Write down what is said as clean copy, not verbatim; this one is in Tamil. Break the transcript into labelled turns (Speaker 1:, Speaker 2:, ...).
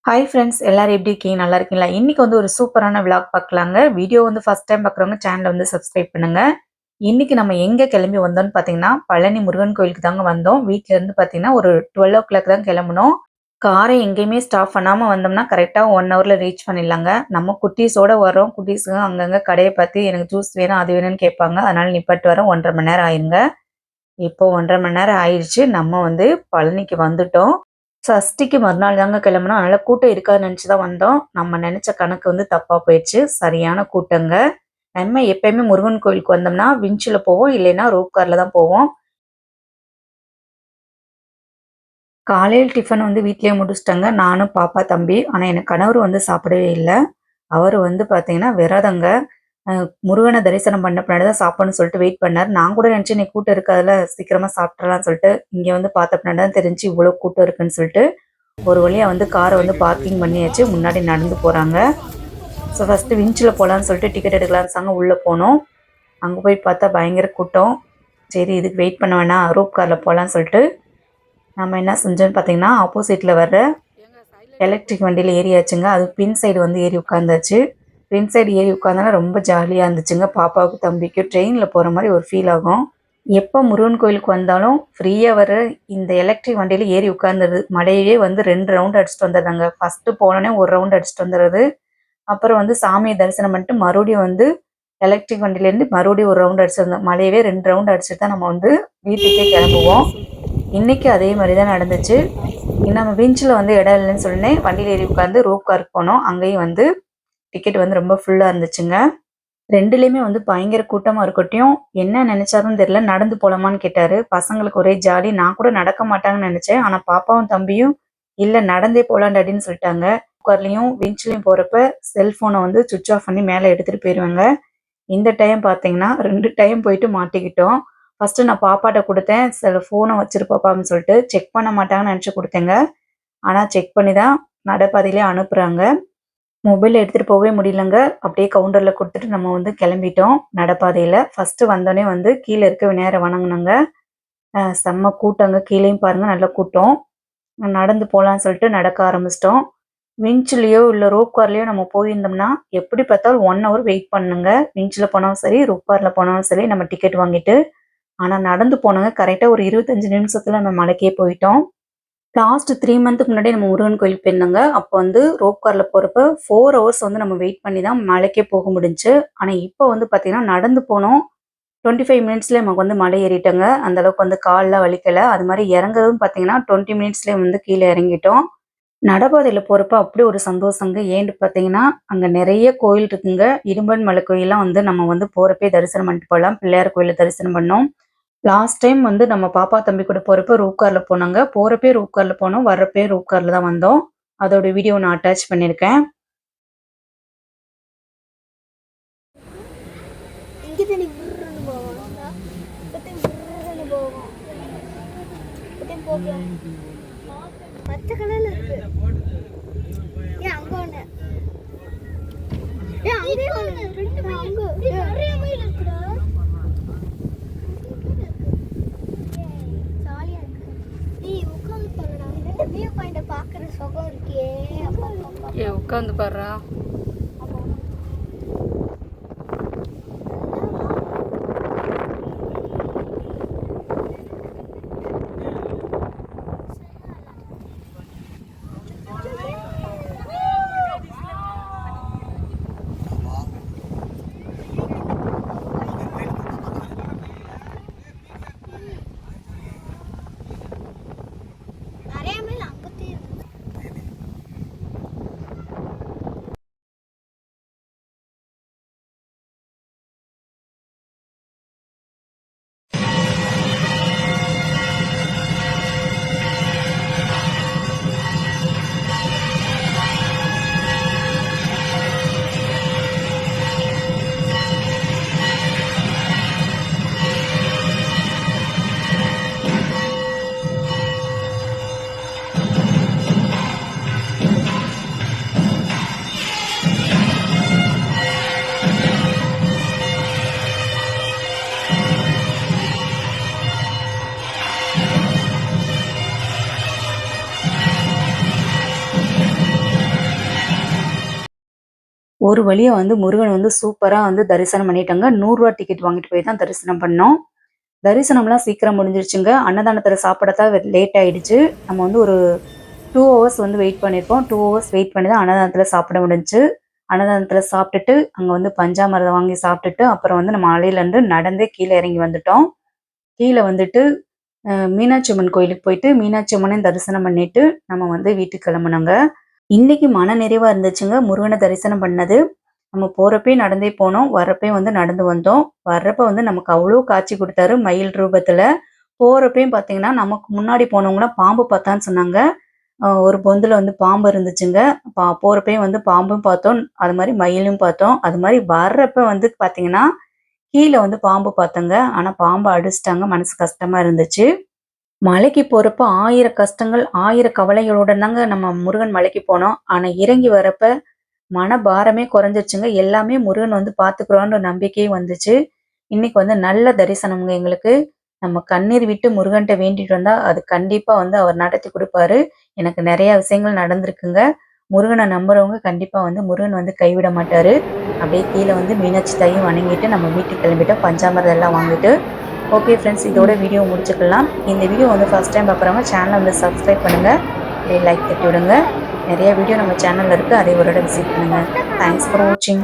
Speaker 1: ஹாய் ஃப்ரெண்ட்ஸ் எல்லாரும் எப்படி இருக்கீங்க? நல்லா இருக்கீங்களா? இன்னைக்கு வந்து ஒரு சூப்பரான விளாக் பார்க்கலாங்க. வீடியோ வந்து ஃபர்ஸ்ட் டைம் பார்க்குறவங்க சேனலை வந்து சப்ஸ்கிரைப் பண்ணுங்க. இன்னைக்கு நம்ம எங்க கிளம்பி வந்தோம்னு பார்த்தீங்கன்னா, பழனி முருகன் கோயிலுக்கு தாங்க வந்தோம். வீட்ல இருந்து பார்த்தீங்கன்னா, ஒரு 12:00 தான் கிளம்புனோம். காரை எங்கேயுமே ஸ்டாப் பண்ணாம வந்தோம்னா, கரெக்ட்டா 1 ஹவர்ல ரீச் பண்ணிடலாங்க. நம்ம குட்டீஸோட வரோம். குட்டீஸுங்க அங்கங்க கடைய பார்த்து எனக்கு ஜூஸ் வேணும், அது வேணும்னு கேட்பாங்க. அதனால நிப்பாட்டு வர 1 1/2 மணி நேரம் ஆயிருங்க. இப்போ 1 1/2 மணி நேரம் ஆயிடுச்சு. நம்ம வந்து பழனிக்கு வந்துட்டோம். சஷ்டிக்கு மறுநாள் தாங்க கிளம்புனோம். அதனால கூட்டம் இருக்காதுன்னு நினைச்சு தான் வந்தோம். நம்ம நினைச்ச கணக்கு வந்து தப்பா போயிடுச்சு. சரியான கூட்டங்க. நம்ம எப்பயுமே முருகன் கோயிலுக்கு வந்தோம்னா விஞ்சுல போவோம். இல்லைன்னா ரோப் கார்ல தான் போவோம். காலையில் டிஃபன் வந்து வீட்லயே முடிச்சுட்டேங்க. நானும், பாப்பா, தம்பி. ஆனா எனக்கு கணவர் வந்து சாப்பிடவே இல்ல. அவரு வந்து பார்த்தீங்கன்னா விரதங்க. அ முருகன தரிசனம் பண்ண பின்னாடி தான் சாப்பிடணும்னு சொல்லிட்டு வெயிட் பண்ணாரு. நான் கூட நினைச்சேன் இன்னைக்கு கூட்டம் இருக்காதுல்ல, சீக்கிரமா சாப்பிட்றலாம்னு சொல்லிட்டு. இங்க வந்து பார்த்த பின்னாடி தான் தெரிஞ்சுச்சு இவ்வளோ கூட்டம் இருக்குன்னு சொல்லிட்டு. ஒரு வழியா வந்து காரை வந்து பார்க்கிங் பண்ணியாச்சு. முன்னாடி நடந்து போறாங்க. ஸோ ஃபர்ஸ்ட்டு விஞ்சில போலான்னு சொல்லிட்டு டிக்கெட் எடுக்கலான்னு சொன்னாங்க. உள்ள போனோம். அங்க போய் பார்த்தா பயங்கர கூட்டம். சரி இதுக்கு வெயிட் பண்ண வேணாம். ரூப் கார்ல போலான்னு சொல்லிட்டு, நம்ம என்ன செஞ்சோம்னு பார்த்தீங்கன்னா, ஆப்போசிட்ல வர்ற எலக்ட்ரிக் வண்டியில ஏறியாச்சுங்க. அது பின் சைடு வந்து ஏறி உட்காந்தாச்சு. பின் சைடு ஏறி உட்காந்தோன்னா ரொம்ப ஜாலியா இருந்துச்சுங்க. பாப்பாவுக்கும், தம்பிக்கும் ட்ரெயின்ல போற மாரி ஒரு ஃபீல் ஆகும். எப்போ முருகன் கோயிலுக்கு வந்தாலும் ஃப்ரீயா வர இந்த எலக்ட்ரிக் வண்டியில ஏறி உட்கார்ந்துருது. மலையவே வந்து 2 ரவுண்ட் அடிச்சுட்டு வந்துடுறாங்க. ஃபர்ஸ்ட்டு போனோனே ஒரு ரவுண்ட் அடிச்சுட்டு வந்துடுறது. அப்புறம் வந்து சாமியை தரிசனம் பண்ணிட்டு மறுபடியும் வந்து எலக்ட்ரிக் வண்டியிலேருந்து மறுபடியும் ஒரு ரவுண்ட் அடிச்சுட்டு வந்தோம். மலையவே 2 ரவுண்ட் அடிச்சுட்டு தான் நம்ம வந்து வீட்டுக்கே கிளம்புவோம். இன்னைக்கு அதே மாதிரி தான் நடந்துச்சு. நம்ம பீச்சில் வந்து இடம் இல்லைன்னு சொன்னேன். வண்டியில் ஏறி உட்காந்து ரோப் காருக்கு போனோம். அங்கேயும் வந்து டிக்கெட் வந்து ரொம்ப ஃபுல்லாக இருந்துச்சுங்க. 2லயுமே வந்து பயங்கர கூட்டமா இருக்கட்டியும், என்ன நெனச்சாருன்னு தெரியல. நடந்து போலாமான்னு கேட்டாரு. பசங்களுக்கு ஒரே ஜாலி. நான் கூட நடக்க மாட்டாங்கன்னு நெனச்சேன். ஆனா பாப்பாவும், தம்பியும் இல்ல நடந்தே போலாம் டாடின்னு சொல்லிட்டாங்க. உட்கார்லயும், பெஞ்ச்லயும் போறப்ப செல்ஃபோன வந்து ஸ்விட்ச் ஆஃப் பண்ணி மேல எடுத்துட்டு போயிருவேங்க. இந்த டைம் பார்த்தீங்கன்னா, 2 டைம் போயிட்டு மாட்டிக்கிட்டோம். ஃபர்ஸ்ட்டு நான் பாப்பாட்ட குடுத்தேன். ஃபோன வச்சிரு பாப்பான்னு சொல்லிட்டு. செக் பண்ண மாட்டாங்கன்னு நெனச்சு குடுத்தேங்க. ஆனா செக் பண்ணி தான் நடைபாதையிலே அனுப்புறாங்க. மொபைல் எடுத்துட்டு போவே முடியலங்க. அப்படியே கவுண்டர்ல குடுத்துட்டு நம்ம வந்து கிளம்பிட்டோம் நடைபாதையில. ஃபர்ஸ்ட்டு வந்தோனே வந்து கீழ இருக்க விநாயகர வணங்குனோங்க. செம்ம கூட்டங்க. கீழயும் பாருங்க நல்ல கூட்டம். நடந்து போலான்னு சொல்லிட்டு நடக்க ஆரம்பிச்சிட்டோம். விஞ்ச்லயோ இல்ல ரோப் கார்லயோ நம்ம போயிருந்தோம்னா, எப்படி பார்த்தாலும் 1 ஹவர் வெயிட் பண்ணணுங்க. விஞ்ச்ல போனாலும் சரி, ரோப் கார்ல போனாலும் சரி நம்ம டிக்கெட் வாங்கிட்டு. ஆனா நடந்து போனோங்க. கரெக்ட்டா ஒரு 25 நிமிஷத்துல நம்ம மலைக்கே போயிட்டோம். லாஸ்ட் 3 மந்த்துக்கு முன்னாடி நம்ம முருகன் கோயிலுக்கு போயிருந்தோங்க. அப்போ வந்து ரோப் கார்ல போறப்ப 4 ஹவர்ஸ் வந்து நம்ம வெயிட் பண்ணி தான் மலைக்கே போக முடிஞ்சுச்சு. ஆனா இப்போ வந்து பார்த்தீங்கன்னா, நடந்து போனோம். 25 மினிட்ஸ்லயே நமக்கு வந்து மலை ஏறிட்டோங்க. அந்த அளவுக்கு வந்து கால்லாம் வலிக்கல. அது மாரி இறங்குறதும் பார்த்தீங்கன்னா, 20 மினிட்ஸ்லயே வந்து கீழ இறங்கிட்டோம். நடைபாதையில போறப்ப அப்படி ஒரு சந்தோஷங்க. ஏன்னு பார்த்தீங்கன்னா, அங்க நெறைய கோயில் இருக்குங்க. இடும்பன் மலை கோயில்லாம் வந்து நம்ம வந்து போறப்பயே தரிசனம் பண்ணிட்டு போலாம். பிள்ளையார் கோயில்ல தரிசனம் பண்ணோம். லாஸ்ட் டைம் வந்து நம்ம பாப்பா, தம்பி கூட போறப்ப ரூப் கார்ல போனோங்க. போறப்பயே ரூப் கார்ல போனோம். வர்றப்பயே ரூப் கார்ல தான் வந்தோம். அதோட வீடியோ நான் அட்டாச் பண்ணியிருக்கேன்.
Speaker 2: இங்க தண்ணி விர்ருன்னு போகும். இப்பதான் விர்ருன்னு போகும். இப்பதான் போகும். பச்சை கலர்ல இருக்கு. ஏன் அங்க ஒண்ணு. ஏன் அங்க ஒண்ணு. ரெண்டு அங்க. நிறைய மயில் இருக்குடா. ஜாலியா இருக்கு. ஏய் உட்கார்ந்து பாருடா. இந்த வியூ பாயிண்ட பாக்குற சுகம் இருக்கே. அப்பா
Speaker 1: உட்காந்து பாருடா. ஒரு வழியா வந்து முருகன் வந்து சூப்பரா வந்து தரிசனம் பண்ணிட்டோங்க. ரூ. 100 டிக்கெட் வாங்கிட்டு போய் தான் தரிசனம் பண்ணோம். தரிசனம்லாம் சீக்கிரம் முடிஞ்சிருச்சுங்க. அன்னதானத்துல சாப்பிட தான் லேட் ஆயிடுச்சு. நம்ம வந்து ஒரு 2 ஹவர்ஸ் வந்து வெயிட் பண்ணியிருப்போம். 2 ஹவர்ஸ் வெயிட் பண்ணி தான் அன்னதானத்துல சாப்பிட முடிஞ்சுச்சு. அன்னதானத்துல சாப்பிட்டுட்டு, அங்க வந்து பஞ்சாமிர்தம் வாங்கி சாப்பிட்டுட்டு, அப்புறம் வந்து நம்ம மலையிலேருந்து நடந்தே கீழ இறங்கி வந்துட்டோம். கீழ வந்துட்டு மீனாட்சி அம்மன் கோயிலுக்கு போயிட்டு, மீனாட்சி அம்மனையும் தரிசனம் பண்ணிட்டு, நம்ம வந்து வீட்டுக்கு கிளம்புனோங்க. இன்னைக்கு மன நிறைவா இருந்துச்சுங்க. முருகன தரிசனம் பண்ணது. நம்ம போறப்பயே நடந்தே போனோம். வர்றப்பயும் வந்து நடந்து வந்தோம். வர்றப்ப வந்து நமக்கு அவ்ளோ காட்சி குடுத்தாரு மயில் ரூபத்துல. போறப்பயும் பார்த்தீங்கன்னா, நமக்கு முன்னாடி போனவங்கலாம் பாம்பு பார்த்தான்னு சொன்னாங்க. ஒரு பொந்துல வந்து பாம்பு இருந்துச்சுங்க. போறப்பயும் வந்து பாம்பும் பார்த்தோம். அது மாரி மயிலும் பார்த்தோம். அது மாரி வர்றப்ப வந்து பார்த்தீங்கன்னா, கீழ வந்து பாம்பு பார்த்தோங்க. ஆனா பாம்ப அடிச்சுட்டாங்க. மனசு கஷ்டமா இருந்துச்சு. மலைக்கு போறப்ப 1000 கஷ்டங்கள், 1000 கவலைகளுடன் தாங்க நம்ம முருகன் மலைக்கு போனோம். ஆனா இறங்கி வரப்ப மனபாரமே குறைஞ்சிருச்சுங்க. எல்லாமே முருகன் வந்து பார்த்துக்குருவான்ற நம்பிக்கையும் வந்துச்சு. இன்னைக்கு வந்து நல்ல தரிசனம்ங்க எங்களுக்கு. நம்ம கண்ணீர் விட்டு முருகன்ட்ட வேண்டிட்டு வந்தா, அது கண்டிப்பா வந்து அவர் நடத்தி குடுப்பாரு. எனக்கு நெறைய விஷயங்கள் நடந்திருக்குங்க. முருகன நம்புறவங்க கண்டிப்பா வந்து முருகன் வந்து கைவிட மாட்டாரு. அப்படியே கீழ வந்து மீனாட்சி தாயும் வணங்கிட்டு நம்ம வீட்டுக்கு கிளம்பிட்டோம். பஞ்சாமிர்தம் எல்லாம் வாங்கிட்டு. ஓகே ஃப்ரெண்ட்ஸ், இதோட வீடியோ முடிச்சுக்கலாம். இந்த வீடியோ வந்து ஃபர்ஸ்ட் டைம் பார்க்குறவங்க சேனலை வந்து சப்ஸ்கிரைப் பண்ணுங்க. அப்படியே லைக் தட்டி விடுங்க. நிறைய வீடியோ நம்ம சேனல்ல இருக்கு. அதை ஒரு தடவை விசிட் பண்ணுங்க. தேங்க்ஸ் ஃபார் வாட்சிங்.